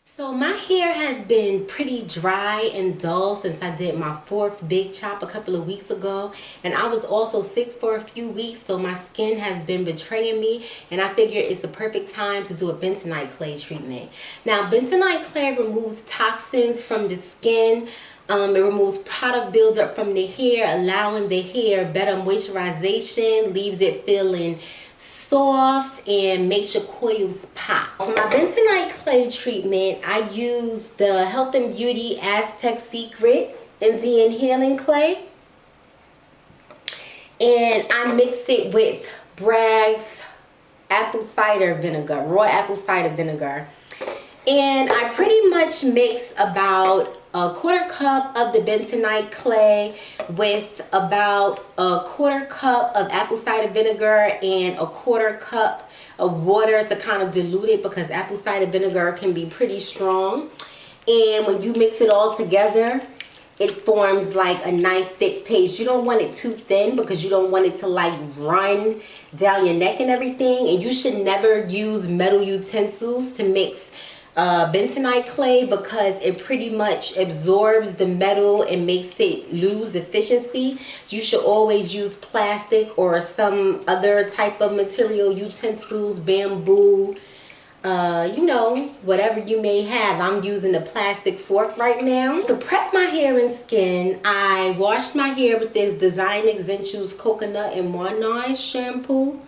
So my hair has been pretty dry and dull since I did my fourth big chop a couple of weeks ago, and I was also sick for a few weeks, so my skin has been betraying me, and I figure it's the perfect time to do a bentonite clay treatment. Now bentonite clay removes toxins from the skin. It removes product buildup from the hair, allowing the hair better moisturization, leaves it feeling soft, and makes your coils pop. For my bentonite clay treatment, I use the Health and Beauty Aztec Secret Indian Healing Clay. And I mix it with Bragg's apple cider vinegar, raw apple cider vinegar. And I pretty much mix about a quarter cup of the bentonite clay with about a quarter cup of apple cider vinegar and a quarter cup of water to kind of dilute it, because apple cider vinegar can be pretty strong. And when you mix it all together, it forms like a nice thick paste. You don't want it too thin because you don't want it to like run down your neck and everything. And you should never use metal utensils to mix bentonite clay, because it pretty much absorbs the metal and makes it lose efficiency. So you should always use plastic or some other type of material, utensils, bamboo, you know, whatever you may have. I'm using a plastic fork right now. To prep my hair and skin, I washed my hair with this Design Essentials Coconut and Monoi shampoo.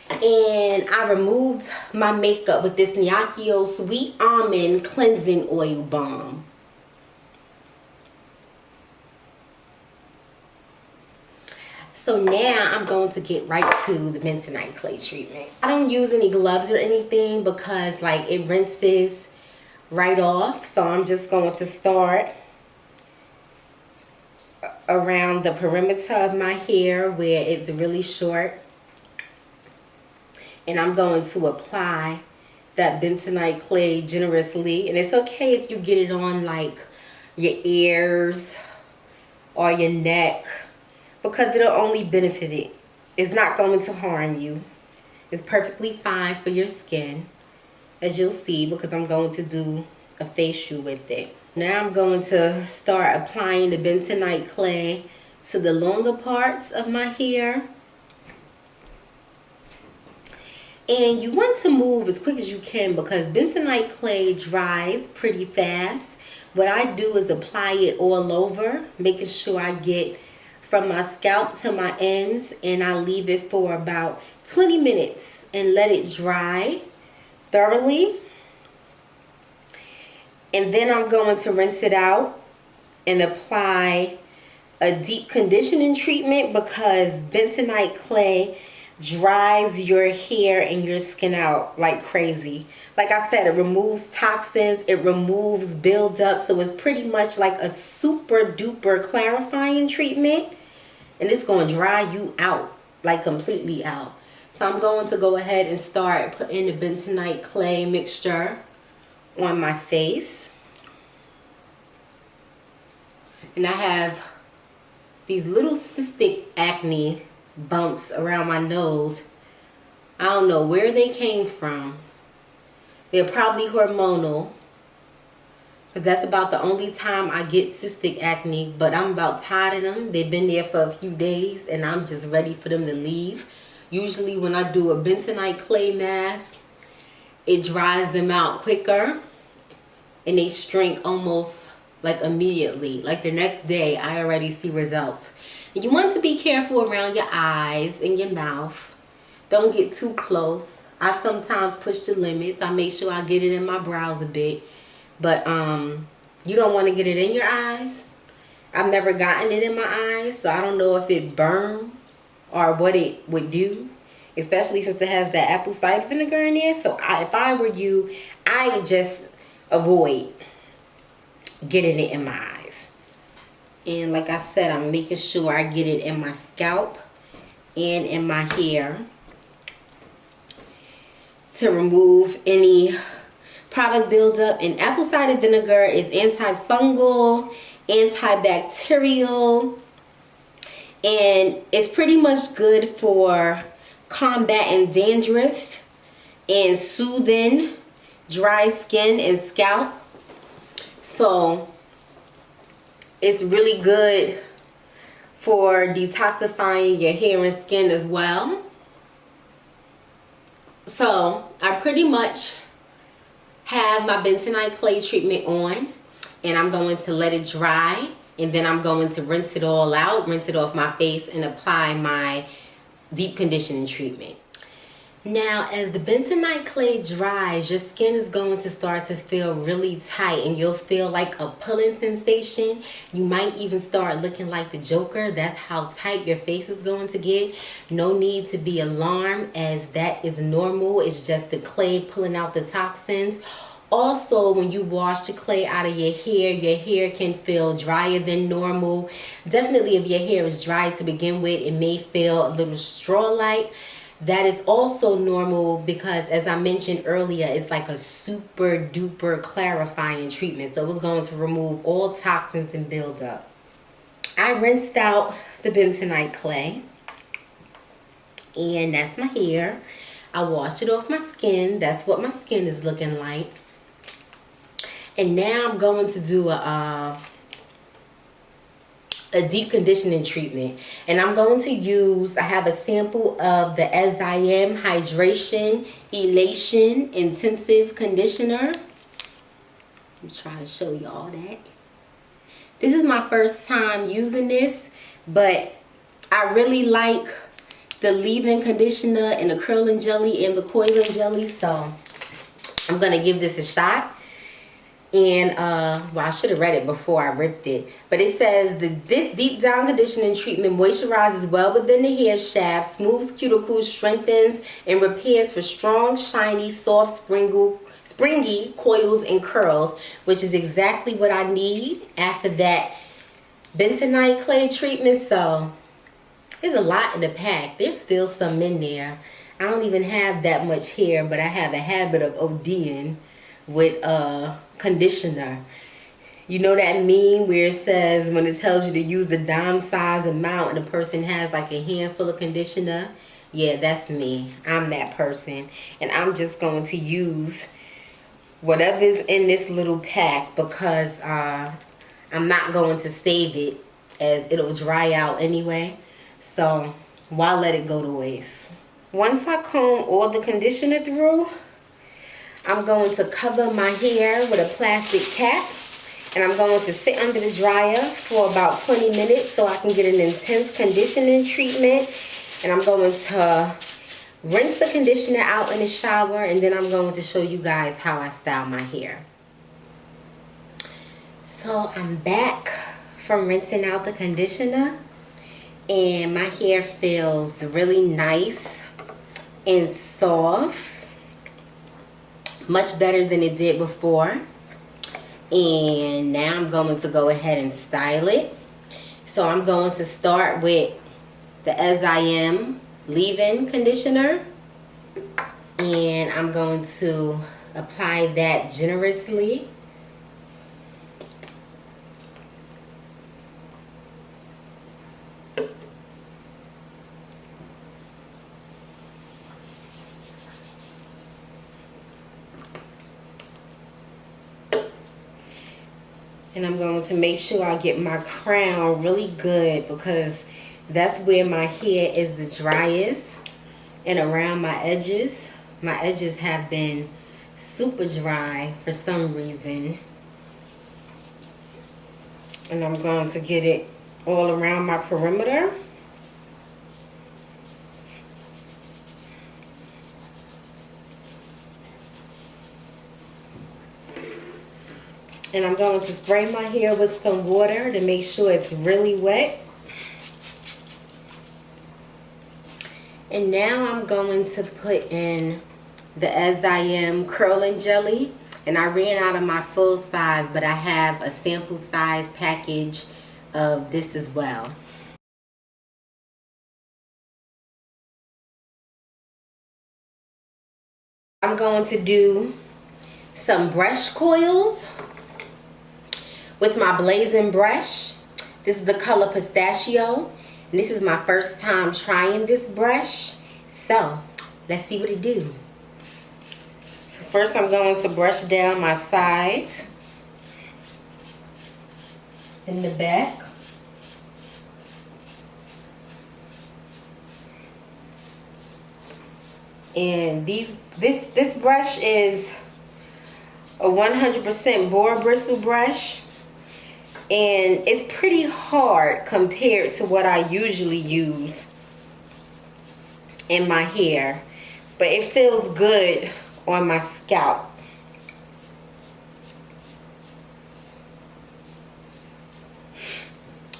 And I removed my makeup with this Nyakio Sweet Almond Cleansing Oil Balm. So now I'm going to get right to the bentonite clay treatment. I don't use any gloves or anything because like it rinses right off. So I'm just going to start around the perimeter of my hair where it's really short. And I'm going to apply that bentonite clay generously. And it's okay if you get it on like your ears or your neck, because it'll only benefit it. It's not going to harm you. It's perfectly fine for your skin, as you'll see, because I'm going to do a facial with it. Now I'm going to start applying the bentonite clay to the longer parts of my hair. And you want to move as quick as you can because bentonite clay dries pretty fast. What I do is apply it all over, making sure I get from my scalp to my ends, and I leave it for about 20 minutes and let it dry thoroughly. And then I'm going to rinse it out and apply a deep conditioning treatment, because bentonite clay dries your hair and your skin out like crazy. Like I said, it removes toxins, it removes buildup, so it's pretty much like a super duper clarifying treatment, and it's going to dry you out, like completely out. So I'm going to go ahead and start putting the bentonite clay mixture on my face. And I have these little cystic acne bumps around my nose. I don't know where they came from. They're probably hormonal, because that's about the only time I get cystic acne, but I'm about tired of them. They've been there for a few days and I'm just ready for them to leave. Usually when I do a bentonite clay mask, it dries them out quicker and they shrink almost like immediately. Like the next day I already see results. You want to be careful around your eyes and your mouth. Don't get too close. I sometimes push the limits. I make sure I get it in my brows a bit. But you don't want to get it in your eyes. I've never gotten it in my eyes, so I don't know if it burned or what it would do. Especially since it has that apple cider vinegar in there. So if I were you, I just avoid getting it in my eyes. And like I said, I'm making sure I get it in my scalp and in my hair to remove any product buildup. And apple cider vinegar is antifungal, antibacterial, and it's pretty much good for combating dandruff and soothing dry skin and scalp. So it's really good for detoxifying your hair and skin as well. So I pretty much have my bentonite clay treatment on, and I'm going to let it dry, and then I'm going to rinse it all out, rinse it off my face, and apply my deep conditioning treatment. Now, as the bentonite clay dries, your skin is going to start to feel really tight, and you'll feel like a pulling sensation. You might even start looking like the Joker. That's how tight your face is going to get. No need to be alarmed, as that is normal. It's just the clay pulling out the toxins. Also, when you wash the clay out of your hair can feel drier than normal. Definitely, if your hair is dry to begin with, it may feel a little straw-like. That is also normal because, as I mentioned earlier, it's like a super duper clarifying treatment. So it's going to remove all toxins and buildup. I rinsed out the bentonite clay, and that's my hair. I washed it off my skin. That's what my skin is looking like. And now I'm going to do a deep conditioning treatment, and I'm going to use, I have a sample of the GlamMzMore Hydration Elation Intensive Conditioner. I'm trying to show y'all that. This is my first time using this, but I really like the leave-in conditioner and the curling jelly and the coiling jelly, so I'm gonna give this a shot. And well, I should have read it before I ripped it, but it says this deep down conditioning treatment moisturizes well within the hair shaft, smooths cuticles, strengthens and repairs for strong, shiny, soft, springy coils and curls, which is exactly what I need after that bentonite clay treatment. So there's a lot in the pack. There's still some in there. I don't even have that much hair, but I have a habit of ODing with conditioner. You know that meme where it says, when it tells you to use the dime size amount and the person has like a handful of conditioner? Yeah, that's me. I'm that person. And I'm just going to use whatever's in this little pack because I'm not going to save it, as it'll dry out anyway. So why let it go to waste? Once I comb all the conditioner through, I'm going to cover my hair with a plastic cap, and I'm going to sit under the dryer for about 20 minutes so I can get an intense conditioning treatment. And I'm going to rinse the conditioner out in the shower, and then I'm going to show you guys how I style my hair. So I'm back from rinsing out the conditioner, and my hair feels really nice and soft. Much better than it did before. And now I'm going to go ahead and style it. So I'm going to start with the GlamMzMore leave-in conditioner, and I'm going to apply that generously. And I'm going to make sure I get my crown really good, because that's where my hair is the driest, and around my edges. My edges have been super dry for some reason. And I'm going to get it all around my perimeter. And I'm going to spray my hair with some water to make sure it's really wet. And now I'm going to put in the GlamMzMore curling jelly. And I ran out of my full size, but I have a sample size package of this as well. I'm going to do some brush coils with my blazing brush. This is the color pistachio, and this is my first time trying this brush, so let's see what it do. First, I'm going to brush down my sides in the back. And this brush is a 100% boar bristle brush, and it's pretty hard compared to what I usually use in my hair, but it feels good on my scalp.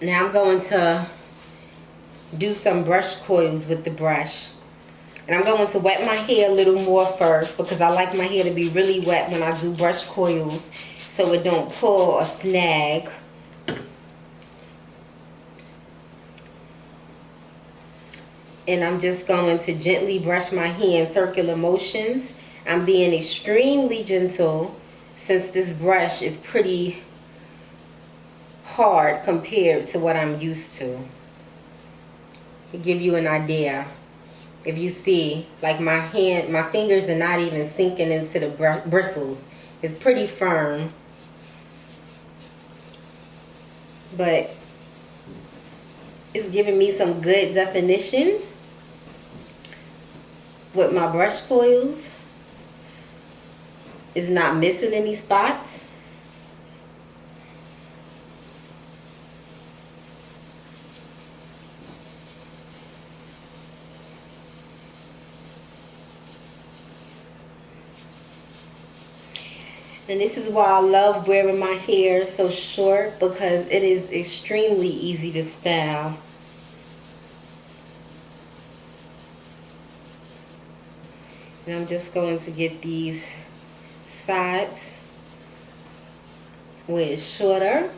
Now I'm going to do some brush coils with the brush. And I'm going to wet my hair a little more first, because I like my hair to be really wet when I do brush coils so it don't pull or snag. And I'm just going to gently brush my hair in circular motions. I'm being extremely gentle since this brush is pretty hard compared to what I'm used to. To give you an idea, if you see, like my fingers are not even sinking into the bristles. It's pretty firm, but it's giving me some good definition with my brush coils. It's not missing any spots. And this is why I love wearing my hair so short, because it is extremely easy to style. And I'm just going to get these sides where it's shorter.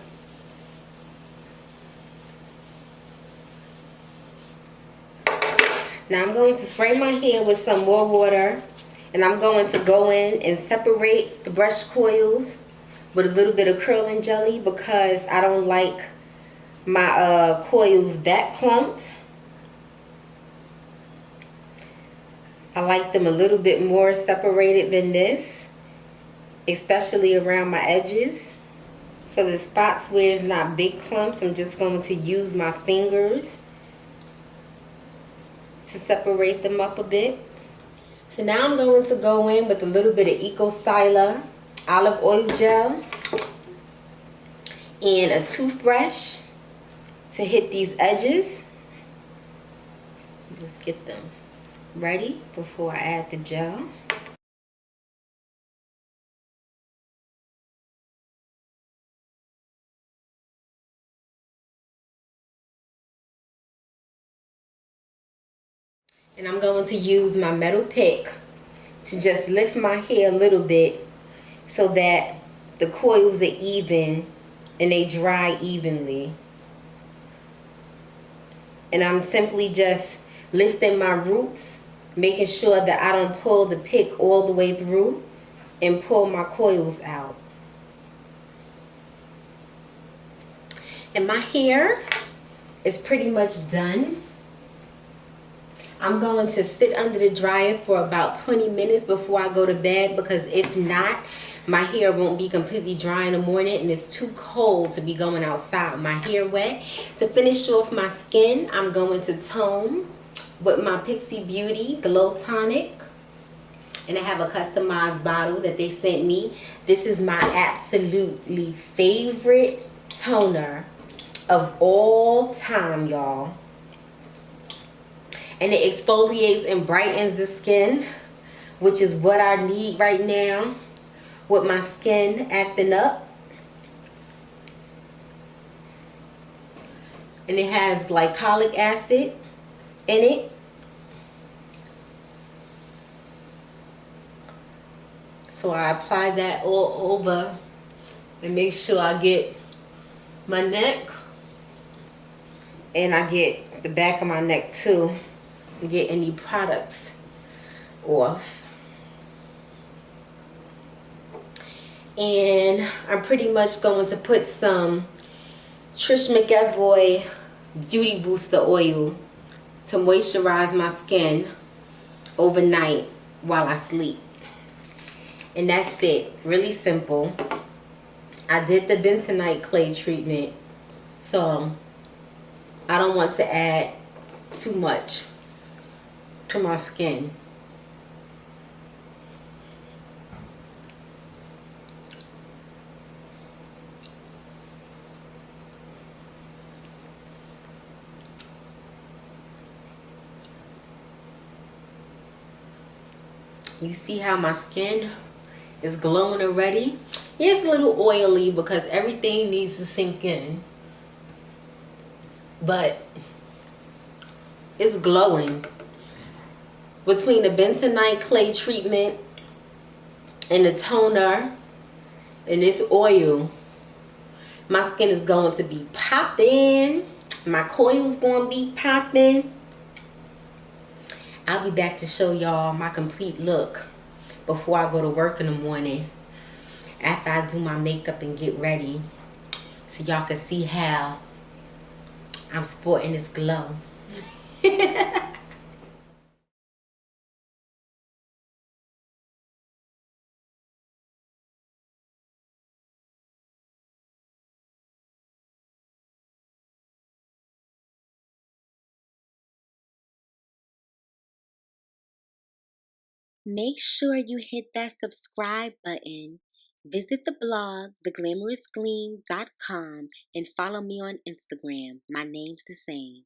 Now I'm going to spray my hair with some more water. And I'm going to go in and separate the brush coils with a little bit of curling jelly, because I don't like my coils that clumped. I like them a little bit more separated than this, especially around my edges. For the spots where it's not big clumps, I'm just going to use my fingers to separate them up a bit. So now I'm going to go in with a little bit of Eco Styler olive oil gel and a toothbrush to hit these edges. Just get them ready before I add the gel. And I'm going to use my metal pick to just lift my hair a little bit so that the coils are even and they dry evenly. And I'm simply just lifting my roots, making sure that I don't pull the pick all the way through and pull my coils out. And my hair is pretty much done. I'm going to sit under the dryer for about 20 minutes before I go to bed, because if not, my hair won't be completely dry in the morning and it's too cold to be going outside with my hair wet. To finish off my skin, I'm going to tone with my Pixie Beauty Glow Tonic. And I have a customized bottle that they sent me. This is my absolutely favorite toner of all time, y'all. And it exfoliates and brightens the skin, which is what I need right now with my skin acting up. And it has glycolic acid in it. So I apply that all over and make sure I get my neck, and I get the back of my neck too. Get any products off. And I'm pretty much going to put some Trish McEvoy Beauty Booster Oil to moisturize my skin overnight while I sleep. And that's it. Really simple. I did the bentonite clay treatment, so I don't want to add too much to my skin. You see how my skin is glowing already? It's a little oily because everything needs to sink in, but it's glowing. Between the bentonite clay treatment and the toner and this oil, my skin is going to be popping. My coils going to be popping. I'll be back to show y'all my complete look before I go to work in the morning, after I do my makeup and get ready, so y'all can see how I'm sporting this glow. Make sure you hit that subscribe button. Visit the blog, theglamorousgleam.com, and follow me on Instagram. My name's the same.